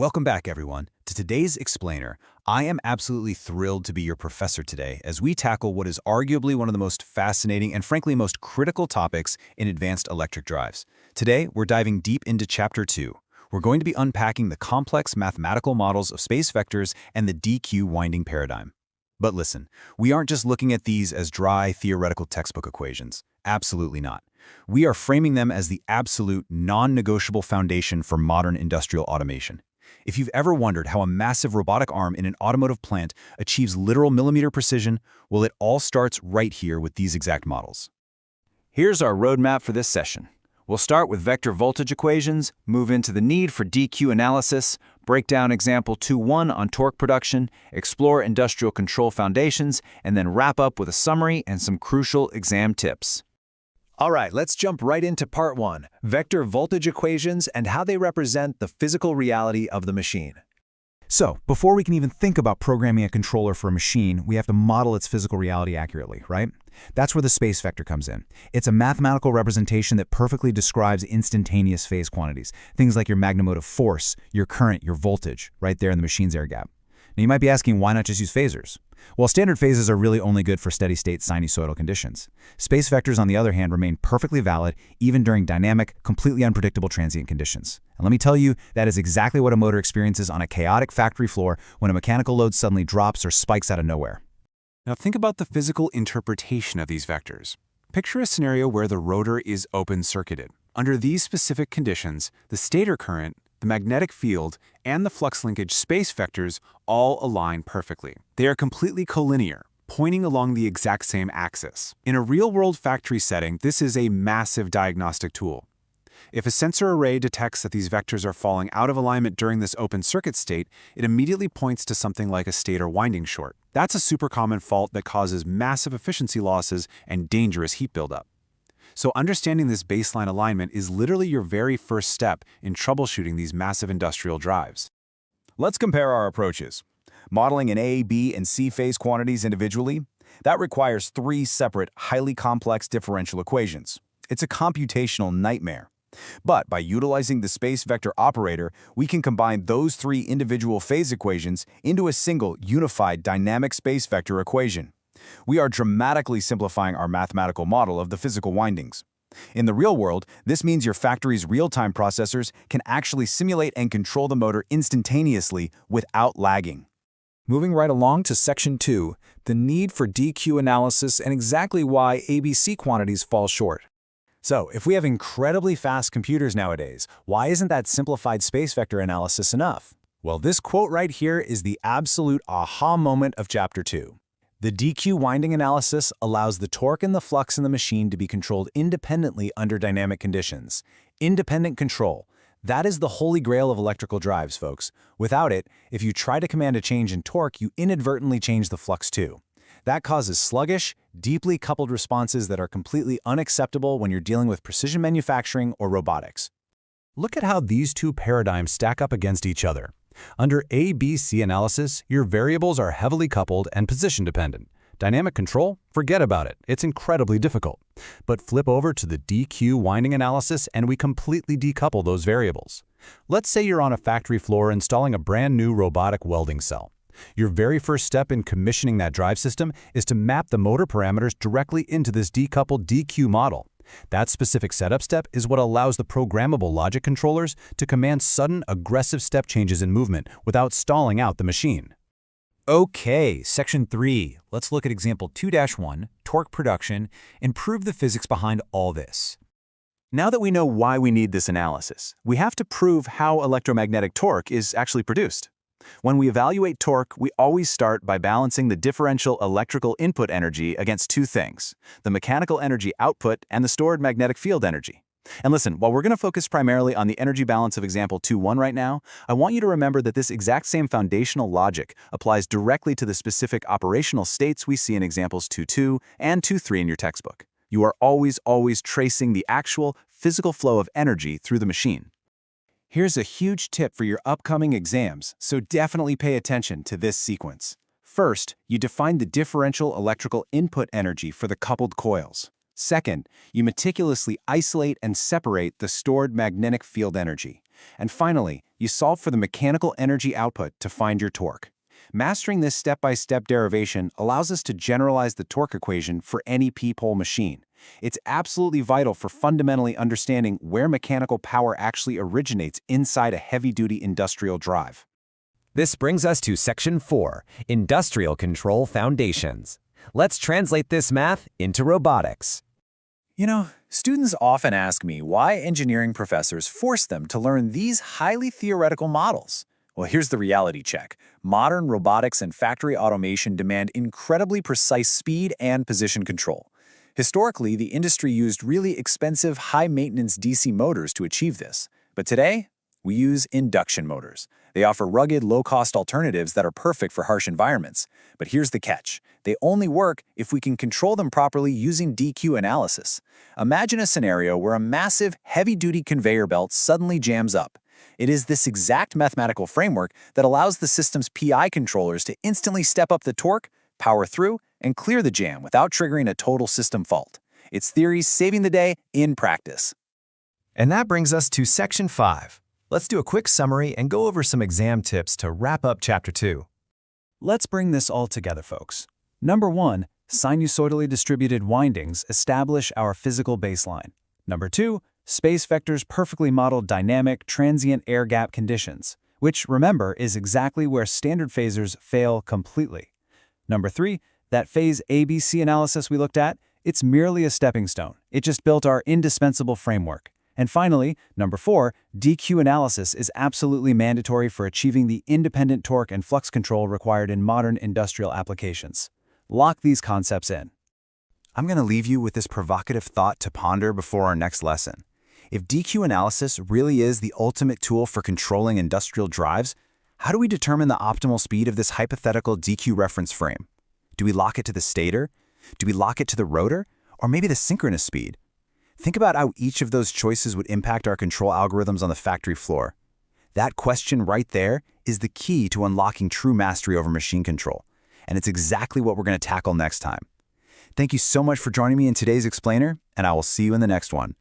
Welcome back, everyone, to today's Explainer. I am absolutely thrilled to be your professor today as we tackle what is arguably one of the most fascinating and frankly most critical topics in advanced electric drives. Today, we're diving deep into Chapter 2. We're going to be unpacking the complex mathematical models of space vectors and the DQ winding paradigm. But listen, we aren't just looking at these as dry, theoretical textbook equations. Absolutely not. We are framing them as the absolute, non-negotiable foundation for modern industrial automation. If you've ever wondered how a massive robotic arm in an automotive plant achieves literal millimeter precision, well, it all starts right here with these exact models. Here's our roadmap for this session. We'll start with vector voltage equations, move into the need for DQ analysis, break down example 2.1 on torque production, explore industrial control foundations, and then wrap up with a summary and some crucial exam tips. All right, let's jump right into part 1, vector voltage equations and how they represent the physical reality of the machine. So, before we can even think about programming a controller for a machine, we have to model its physical reality accurately, right? That's where the space vector comes in. It's a mathematical representation that perfectly describes instantaneous phase quantities, things like your magnetomotive force, your current, your voltage, right there in the machine's air gap. Now, you might be asking, why not just use phasors? Well, standard phases are really only good for steady-state sinusoidal conditions. Space vectors, on the other hand, remain perfectly valid even during dynamic, completely unpredictable transient conditions. And let me tell you, that is exactly what a motor experiences on a chaotic factory floor when a mechanical load suddenly drops or spikes out of nowhere. Now think about the physical interpretation of these vectors. Picture a scenario where the rotor is open-circuited. Under these specific conditions, the stator current, the magnetic field, and the flux linkage space vectors all align perfectly. They are completely collinear, pointing along the exact same axis. In a real-world factory setting, this is a massive diagnostic tool. If a sensor array detects that these vectors are falling out of alignment during this open circuit state, it immediately points to something like a stator winding short. That's a super common fault that causes massive efficiency losses and dangerous heat buildup. So understanding this baseline alignment is literally your very first step in troubleshooting these massive industrial drives. Let's compare our approaches. Modeling in A, B, and C phase quantities individually, that requires 3 separate, highly complex differential equations. It's a computational nightmare. But by utilizing the space vector operator, we can combine those 3 individual phase equations into a single, unified dynamic space vector equation. We are dramatically simplifying our mathematical model of the physical windings. In the real world, this means your factory's real-time processors can actually simulate and control the motor instantaneously without lagging. Moving right along to section 2, the need for DQ analysis and exactly why ABC quantities fall short. So, if we have incredibly fast computers nowadays, why isn't that simplified space vector analysis enough? Well, this quote right here is the absolute aha moment of Chapter 2. The DQ winding analysis allows the torque and the flux in the machine to be controlled independently under dynamic conditions. Independent control. That is the holy grail of electrical drives, folks. Without it, if you try to command a change in torque, you inadvertently change the flux too. That causes sluggish, deeply coupled responses that are completely unacceptable when you're dealing with precision manufacturing or robotics. Look at how these two paradigms stack up against each other. Under ABC analysis, your variables are heavily coupled and position-dependent. Dynamic control? Forget about it. It's incredibly difficult. But flip over to the DQ winding analysis and we completely decouple those variables. Let's say you're on a factory floor installing a brand new robotic welding cell. Your very first step in commissioning that drive system is to map the motor parameters directly into this decoupled DQ model. That specific setup step is what allows the programmable logic controllers to command sudden, aggressive step changes in movement without stalling out the machine. Okay, section 3. Let's look at example 2-1, torque production, and prove the physics behind all this. Now that we know why we need this analysis, we have to prove how electromagnetic torque is actually produced. When we evaluate torque, we always start by balancing the differential electrical input energy against 2 things, the mechanical energy output and the stored magnetic field energy. And listen, while we're going to focus primarily on the energy balance of example 2.1 right now, I want you to remember that this exact same foundational logic applies directly to the specific operational states we see in examples 2.2 and 2.3 in your textbook. You are always tracing the actual physical flow of energy through the machine. Here's a huge tip for your upcoming exams, so definitely pay attention to this sequence. First, you define the differential electrical input energy for the coupled coils. Second, you meticulously isolate and separate the stored magnetic field energy. And finally, you solve for the mechanical energy output to find your torque. Mastering this step-by-step derivation allows us to generalize the torque equation for any p-pole machine. It's absolutely vital for fundamentally understanding where mechanical power actually originates inside a heavy-duty industrial drive. This brings us to Section 4, Industrial Control Foundations. Let's translate this math into robotics. You know, students often ask me why engineering professors force them to learn these highly theoretical models. Well, here's the reality check. Modern robotics and factory automation demand incredibly precise speed and position control. Historically, the industry used really expensive, high-maintenance DC motors to achieve this. But today, we use induction motors. They offer rugged, low-cost alternatives that are perfect for harsh environments. But here's the catch. They only work if we can control them properly using DQ analysis. Imagine a scenario where a massive, heavy-duty conveyor belt suddenly jams up. It is this exact mathematical framework that allows the system's PI controllers to instantly step up the torque, power through, and clear the jam without triggering a total system fault. It's theory saving the day in practice. And that brings us to Section 5. Let's do a quick summary and go over some exam tips to wrap up Chapter 2. Let's bring this all together, folks. Number 1, sinusoidally distributed windings establish our physical baseline. Number 2, space vectors perfectly model dynamic, transient air gap conditions, which, remember, is exactly where standard phasors fail completely. Number 3, that phase ABC analysis we looked at, it's merely a stepping stone. It just built our indispensable framework. And finally, number 4, DQ analysis is absolutely mandatory for achieving the independent torque and flux control required in modern industrial applications. Lock these concepts in. I'm going to leave you with this provocative thought to ponder before our next lesson. If DQ analysis really is the ultimate tool for controlling industrial drives, how do we determine the optimal speed of this hypothetical DQ reference frame? Do we lock it to the stator? Do we lock it to the rotor? Or maybe the synchronous speed? Think about how each of those choices would impact our control algorithms on the factory floor. That question right there is the key to unlocking true mastery over machine control. And it's exactly what we're going to tackle next time. Thank you so much for joining me in today's Explainer, and I will see you in the next one.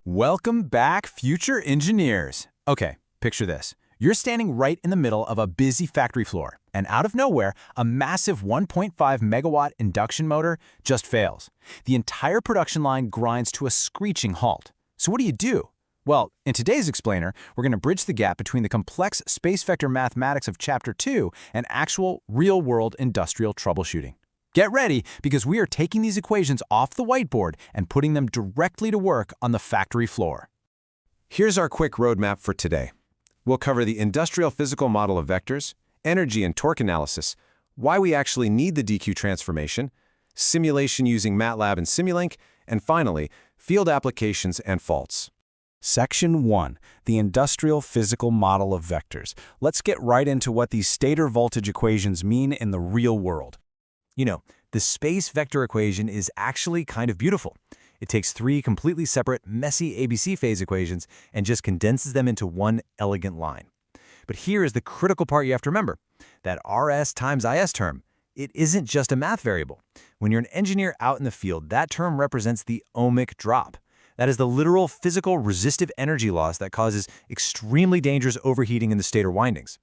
Welcome back, future engineers. Okay, picture this. You're standing right in the middle of a busy factory floor, and out of nowhere, a massive 1.5 megawatt induction motor just fails. The entire production line grinds to a screeching halt. So what do? Well, in today's Explainer, we're going to bridge the gap between the complex space vector mathematics of Chapter 2 and actual, real-world industrial troubleshooting. Get ready, because we are taking these equations off the whiteboard and putting them directly to work on the factory floor. Here's our quick roadmap for today. We'll cover the industrial physical model of vectors, energy and torque analysis, why we actually need the DQ transformation, simulation using MATLAB and Simulink, and finally, field applications and faults. Section 1, the industrial physical model of vectors. Let's get right into what these stator voltage equations mean in the real world. You know, the space vector equation is actually kind of beautiful. It takes 3 completely separate, messy ABC phase equations and just condenses them into one elegant line. But here is the critical part you have to remember. That RS times IS term, it isn't just a math variable. When you're an engineer out in the field, that term represents the ohmic drop. That is the literal physical resistive energy loss that causes extremely dangerous overheating in the stator windings.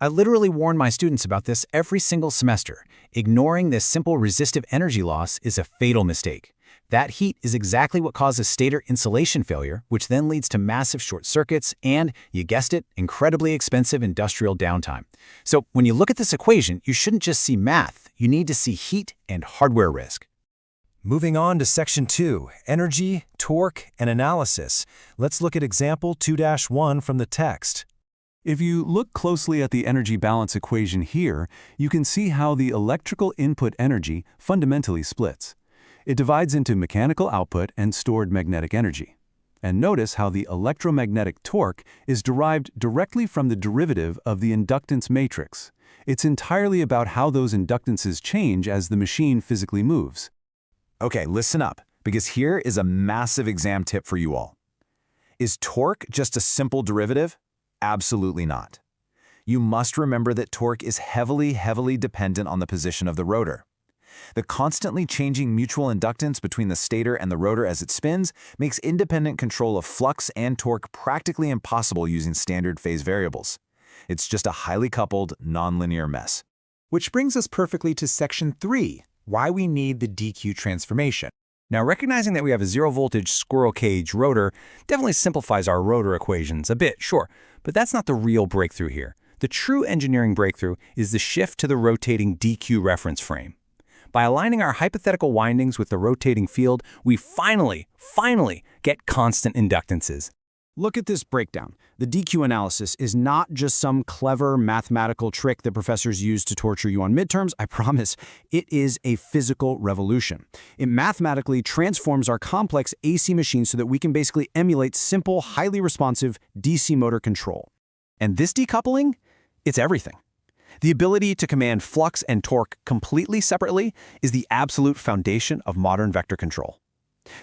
I literally warn my students about this every single semester. Ignoring this simple resistive energy loss is a fatal mistake. That heat is exactly what causes stator insulation failure, which then leads to massive short circuits and, you guessed it, incredibly expensive industrial downtime. So when you look at this equation, you shouldn't just see math, you need to see heat and hardware risk. Moving on to Section 2, Energy, Torque, and Analysis. Let's look at example 2-1 from the text. If you look closely at the energy balance equation here, you can see how the electrical input energy fundamentally splits. It divides into mechanical output and stored magnetic energy. And notice how the electromagnetic torque is derived directly from the derivative of the inductance matrix. It's entirely about how those inductances change as the machine physically moves. Okay, listen up, because here is a massive exam tip for you all. Is torque just a simple derivative? Absolutely not. You must remember that torque is heavily dependent on the position of the rotor. The constantly changing mutual inductance between the stator and the rotor as it spins makes independent control of flux and torque practically impossible using standard phase variables. It's just a highly coupled, nonlinear mess. Which brings us perfectly to section 3, why we need the DQ transformation. Now, recognizing that we have a zero-voltage squirrel cage rotor definitely simplifies our rotor equations a bit, sure, but that's not the real breakthrough here. The true engineering breakthrough is the shift to the rotating DQ reference frame. By aligning our hypothetical windings with the rotating field, we finally get constant inductances. Look at this breakdown. The DQ analysis is not just some clever mathematical trick that professors use to torture you on midterms. I promise, it is a physical revolution. It mathematically transforms our complex AC machine so that we can basically emulate simple, highly responsive DC motor control. And this decoupling, it's everything. The ability to command flux and torque completely separately is the absolute foundation of modern vector control.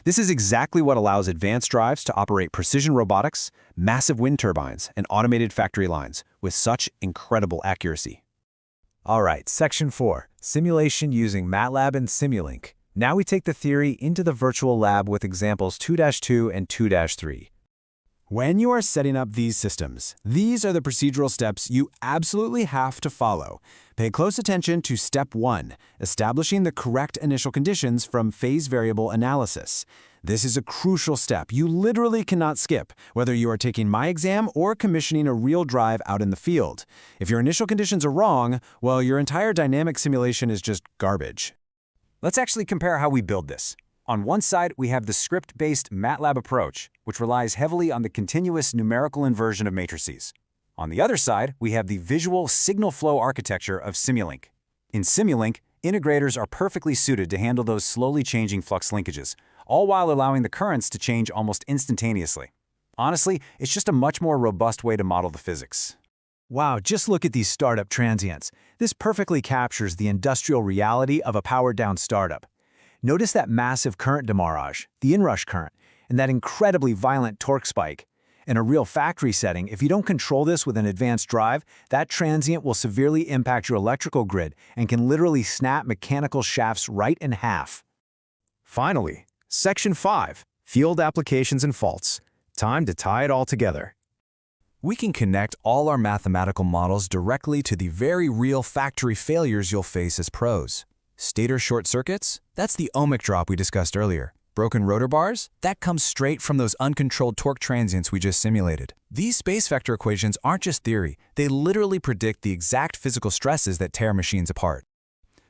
This is exactly what allows advanced drives to operate precision robotics, massive wind turbines, and automated factory lines with such incredible accuracy. All right, section 4, simulation using MATLAB and Simulink. Now we take the theory into the virtual lab with examples 2-2 and 2-3. When you are setting up these systems, these are the procedural steps you absolutely have to follow. Pay close attention to step 1, establishing the correct initial conditions from phase variable analysis. This is a crucial step you literally cannot skip, whether you are taking my exam or commissioning a real drive out in the field. If your initial conditions are wrong, well, your entire dynamic simulation is just garbage. Let's actually compare how we build this. On one side, we have the script-based MATLAB approach, which relies heavily on the continuous numerical inversion of matrices. On the other side, we have the visual signal flow architecture of Simulink. In Simulink, integrators are perfectly suited to handle those slowly changing flux linkages, all while allowing the currents to change almost instantaneously. Honestly, it's just a much more robust way to model the physics. Wow, just look at these startup transients. This perfectly captures the industrial reality of a powered-down startup. Notice that massive current demarrage, the inrush current, and that incredibly violent torque spike. In a real factory setting, if you don't control this with an advanced drive, that transient will severely impact your electrical grid and can literally snap mechanical shafts right in half. Finally, section 5, field applications and faults. Time to tie it all together. We can connect all our mathematical models directly to the very real factory failures you'll face as pros. Stator short circuits? That's the ohmic drop we discussed earlier. Broken rotor bars? That comes straight from those uncontrolled torque transients we just simulated. These space vector equations aren't just theory. They literally predict the exact physical stresses that tear machines apart.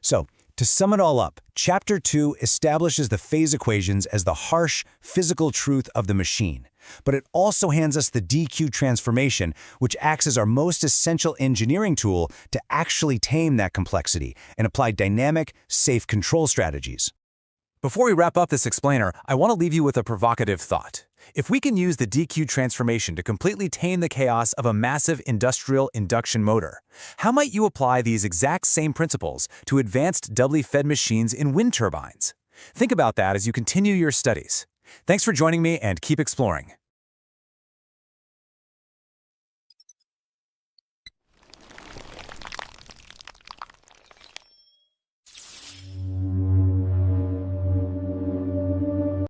So, to sum it all up, Chapter 2 establishes the phase equations as the harsh, physical truth of the machine. But it also hands us the DQ transformation, which acts as our most essential engineering tool to actually tame that complexity and apply dynamic, safe control strategies. Before we wrap up this explainer, I want to leave you with a provocative thought. If we can use the DQ transformation to completely tame the chaos of a massive industrial induction motor, how might you apply these exact same principles to advanced doubly fed machines in wind turbines? Think about that as you continue your studies. Thanks for joining me and keep exploring.